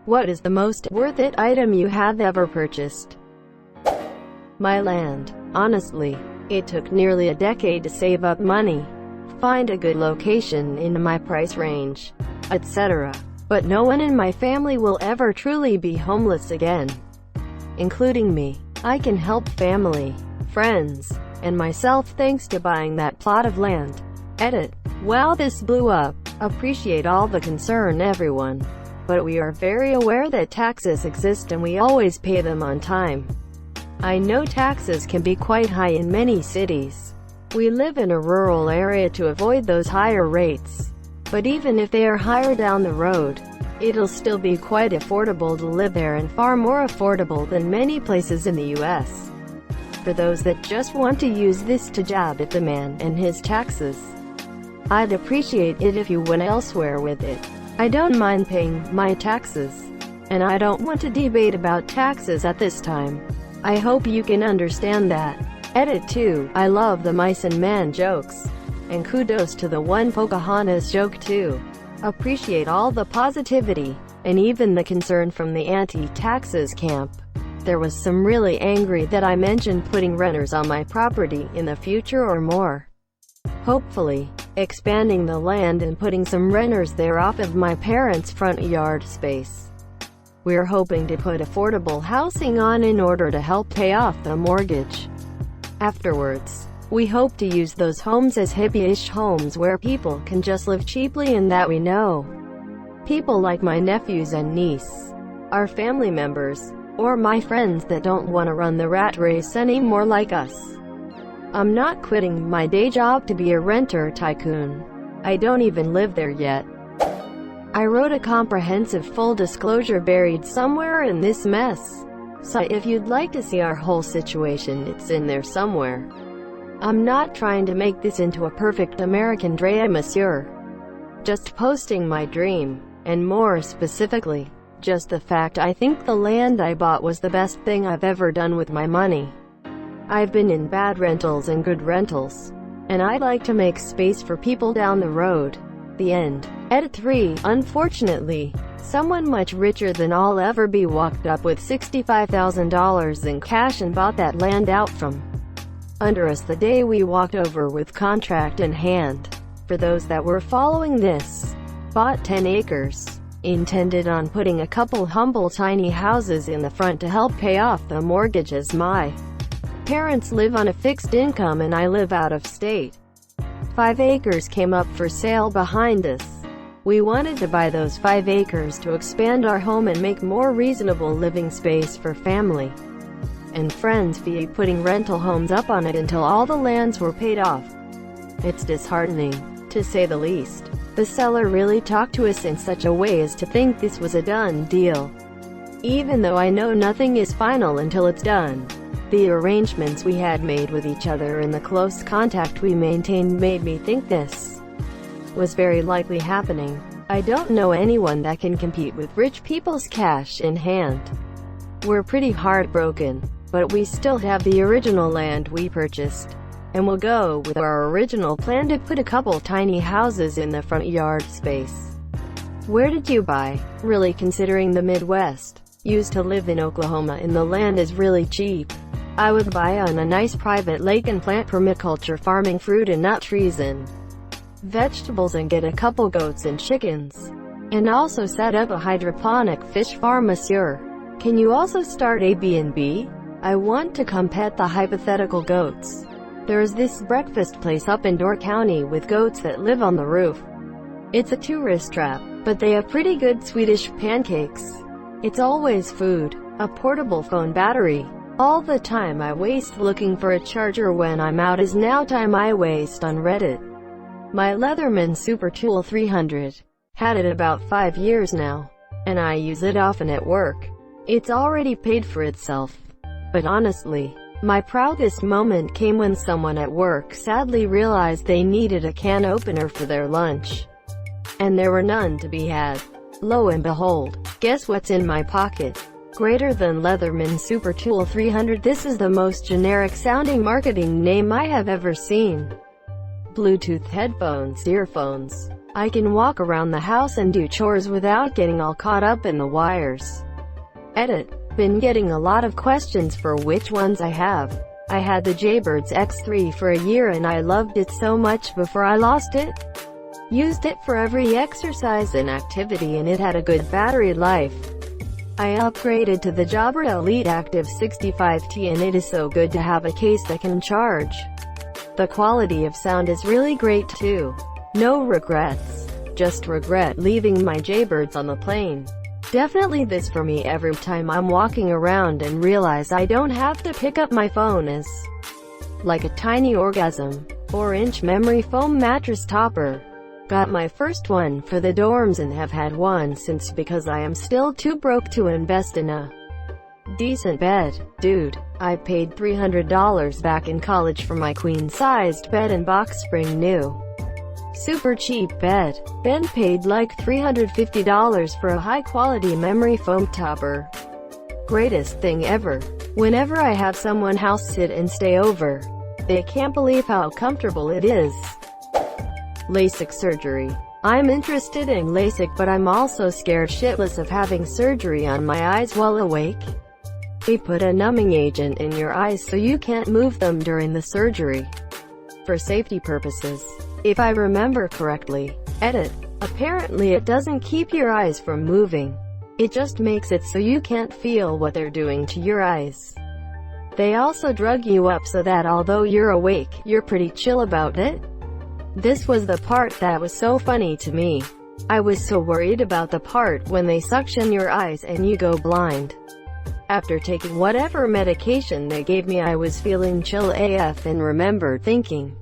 What is the most worth it item you have ever purchased? My land. Honestly, it took nearly a decade to save up money, find a good location in my price range, etc. But no one in my family will ever truly be homeless again, including me. I can help family, friends, and myself thanks to buying that plot of land. Edit. Wow, this blew up. Appreciate all the concern, everyone. But we are very aware that taxes exist and we always pay them on time. I know taxes can be quite high in many cities. We live in a rural area to avoid those higher rates. But even if they are higher down the road, it'll still be quite affordable to live there and far more affordable than many places in the US. For those that just want to use this to jab at the man and his taxes, I'd appreciate it if you went elsewhere with it. I don't mind paying my taxes, and I don't want to debate about taxes at this time. I hope you can understand that. Edit 2. I love the mice and man jokes. And kudos to the one Pocahontas joke too. Appreciate all the positivity, and even the concern from the anti-taxes camp. There was some really angry that I mentioned putting renters on my property in the future or more. Hopefully, expanding the land and putting some renters there off of my parents' front yard space. We're hoping to put affordable housing on in order to help pay off the mortgage. Afterwards, we hope to use those homes as hippie-ish homes where people can just live cheaply and that we know people like my nephews and niece, our family members, or my friends that don't want to run the rat race anymore like us. I'm not quitting my day job to be a renter tycoon. I don't even live there yet. I wrote a comprehensive full disclosure buried somewhere in this mess. So if you'd like to see our whole situation, it's in there somewhere. I'm not trying to make this into a perfect American drama, monsieur. Just posting my dream, and more specifically, just the fact I think the land I bought was the best thing I've ever done with my money. I've been in bad rentals and good rentals, and I'd like to make space for people down the road. The end. Edit 3. Unfortunately, someone much richer than I'll ever be walked up with $65,000 in cash and bought that land out from under us the day we walked over with contract in hand. For those that were following this, bought 10 acres, intended on putting a couple humble tiny houses in the front to help pay off the mortgage as my parents live on a fixed income and I live out of state. 5 acres came up for sale behind us. We wanted to buy those 5 acres to expand our home and make more reasonable living space for family and friends via putting rental homes up on it until all the lands were paid off. It's disheartening, to say the least. The seller really talked to us in such a way as to think this was a done deal. Even though I know nothing is final until it's done. The arrangements we had made with each other and the close contact we maintained made me think this was very likely happening. I don't know anyone that can compete with rich people's cash in hand. We're pretty heartbroken, but we still have the original land we purchased, and we'll go with our original plan to put a couple tiny houses in the front yard space. Where did you buy? Really considering the Midwest. Used to live in Oklahoma and the land is really cheap. I would buy on a nice private lake and plant permaculture farming fruit and nut trees and vegetables and get a couple goats and chickens. And also set up a hydroponic fish farm, monsieur. Can you also start a B&B? I want to come pet the hypothetical goats. There's this breakfast place up in Door County with goats that live on the roof. It's a tourist trap, but they have pretty good Swedish pancakes. It's always food, a portable phone battery. All the time I waste looking for a charger when I'm out is now time I waste on Reddit. My Leatherman Super Tool 300. Had it about 5 years now, and I use it often at work. It's already paid for itself. But honestly, my proudest moment came when someone at work sadly realized they needed a can opener for their lunch, and there were none to be had. Lo and behold, guess what's in my pocket? Greater than Leatherman Super Tool 300. This is the most generic sounding marketing name I have ever seen. Bluetooth headphones, earphones. I can walk around the house and do chores without getting all caught up in the wires. Edit. Been getting a lot of questions for which ones I have. I had the Jaybirds X3 for a year and I loved it so much before I lost it. Used it for every exercise and activity and it had a good battery life. I upgraded to the Jabra Elite Active 65T and it is so good to have a case that can charge. The quality of sound is really great too. No regrets. Just regret leaving my Jaybirds on the plane. Definitely this for me every time I'm walking around and realize I don't have to pick up my phone is like a tiny orgasm. 4-inch memory foam mattress topper. Got my first one for the dorms and have had one since because I am still too broke to invest in a decent bed. Dude, I paid $300 back in college for my queen-sized bed and box spring new. Super cheap bed. Ben paid like $350 for a high-quality memory foam topper. Greatest thing ever. Whenever I have someone house sit and stay over, they can't believe how comfortable it is. LASIK surgery. I'm interested in LASIK but I'm also scared shitless of having surgery on my eyes while awake. They put a numbing agent in your eyes so you can't move them during the surgery. For safety purposes. If I remember correctly. Edit. Apparently it doesn't keep your eyes from moving. It just makes it so you can't feel what they're doing to your eyes. They also drug you up so that although you're awake, you're pretty chill about it. This was the part that was so funny to me. I was so worried about the part when they suction your eyes and you go blind. After taking whatever medication they gave me I was feeling chill AF and remembered thinking,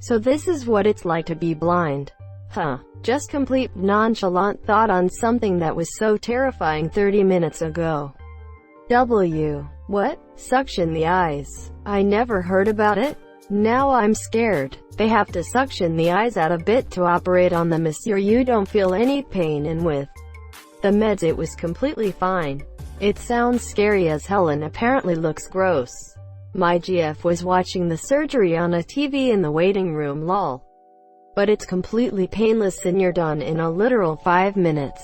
so this is what it's like to be blind. Huh. Just complete nonchalant thought on something that was so terrifying 30 minutes ago. What? Suction the eyes. I never heard about it. Now I'm scared. They have to suction the eyes out a bit to operate on them, or you don't feel any pain, and with the meds it was completely fine. It sounds scary as hell and apparently looks gross. My GF was watching the surgery on a TV in the waiting room lol. But it's completely painless and you're done in a literal 5 minutes.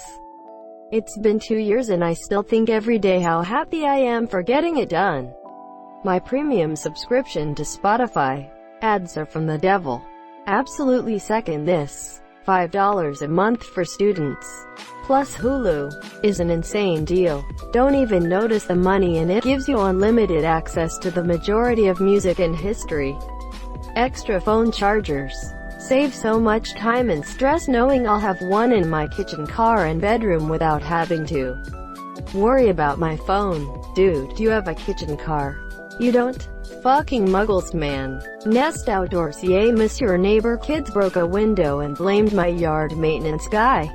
It's been 2 years and I still think every day how happy I am for getting it done. My premium subscription to Spotify. Ads are from the devil. Absolutely second this. $5 a month for students. Plus Hulu is an insane deal. Don't even notice the money and it gives you unlimited access to the majority of music and history. Extra phone chargers. Save so much time and stress knowing I'll have one in my kitchen, car and bedroom without having to worry about my phone. Dude, do you have a kitchen car? You don't? Fucking muggles, man. Nest Outdoors. Yay, miss your neighbor kids broke a window and blamed my yard maintenance guy.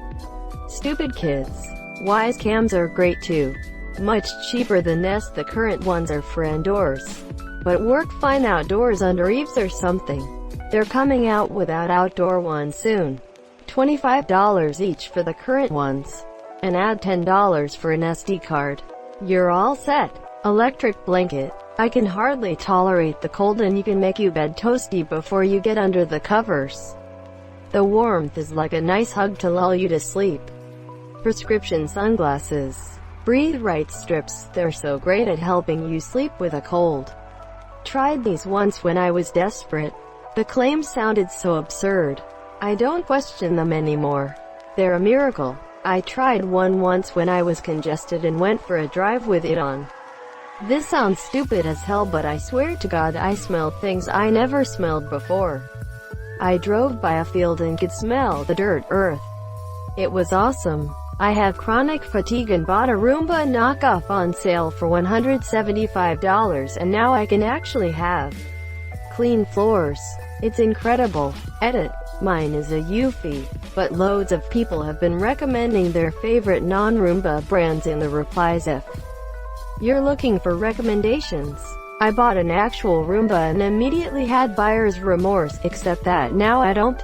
Stupid kids. Wise cams are great too. Much cheaper than Nest. The current ones are for indoors, but work fine outdoors under eaves or something. They're coming out without outdoor ones soon. $25 each for the current ones. And add $10 for an SD card. You're all set. Electric blanket. I can hardly tolerate the cold and you can make your bed toasty before you get under the covers. The warmth is like a nice hug to lull you to sleep. Prescription sunglasses. Breathe Right strips. They're so great at helping you sleep with a cold. Tried these once when I was desperate. The claims sounded so absurd. I don't question them anymore. They're a miracle. I tried one once when I was congested and went for a drive with it on. This sounds stupid as hell, but I swear to God I smelled things I never smelled before. I drove by a field and could smell the dirt, earth. It was awesome. I have chronic fatigue and bought a Roomba knockoff on sale for $175 and now I can actually have clean floors. It's incredible. Edit. Mine is a Eufy, but loads of people have been recommending their favorite non-Roomba brands in the replies. If you're looking for recommendations, I bought an actual Roomba and immediately had buyer's remorse, except that now I don't.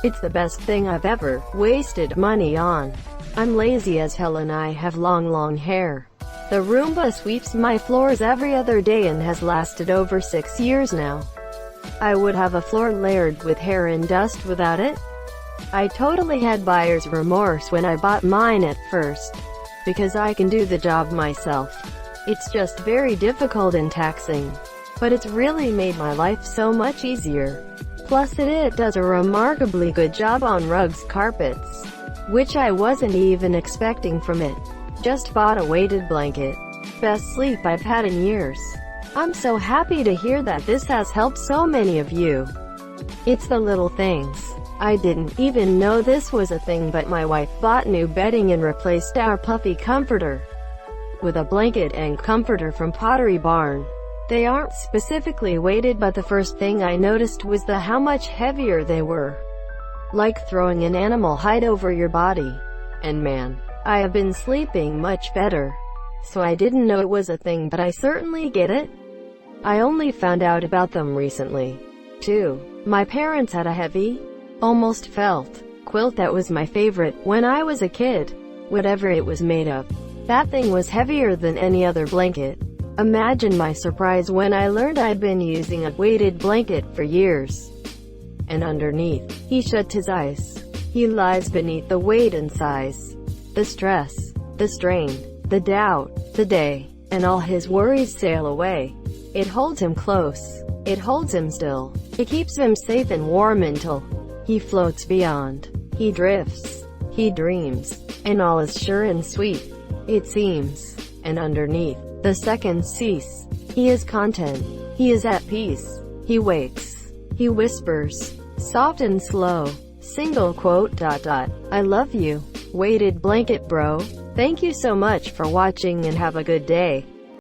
It's the best thing I've ever wasted money on. I'm lazy as hell and I have long hair. The Roomba sweeps my floors every other day and has lasted over 6 years now. I would have a floor layered with hair and dust without it. I totally had buyer's remorse when I bought mine at first, because I can do the job myself. It's just very difficult and taxing, but it's really made my life so much easier. Plus it does a remarkably good job on rugs, carpets, which I wasn't even expecting from it. Just bought a weighted blanket. Best sleep I've had in years. I'm so happy to hear that this has helped so many of you. It's the little things. I didn't even know this was a thing, but my wife bought new bedding and replaced our puffy comforter with a blanket and comforter from Pottery Barn. They aren't specifically weighted, but the first thing I noticed was how much heavier they were. Like throwing an animal hide over your body. And man, I have been sleeping much better. So I didn't know it was a thing, but I certainly get it. I only found out about them recently. 2. My parents had a heavy, almost felt quilt that was my favorite when I was a kid. Whatever it was made of, that thing was heavier than any other blanket. Imagine my surprise when I learned I'd been using a weighted blanket for years. And underneath, he shut his eyes. He lies beneath the weight and size. The stress, the strain, the doubt, the day, and all his worries sail away. It holds him close. It holds him still. It keeps him safe and warm until he floats beyond. He drifts. He dreams. And all is sure and sweet, it seems. And underneath, the seconds cease. He is content. He is at peace. He wakes. He whispers. Soft and slow. Single quote ... I love you. Weighted blanket bro. Thank you so much for watching and have a good day.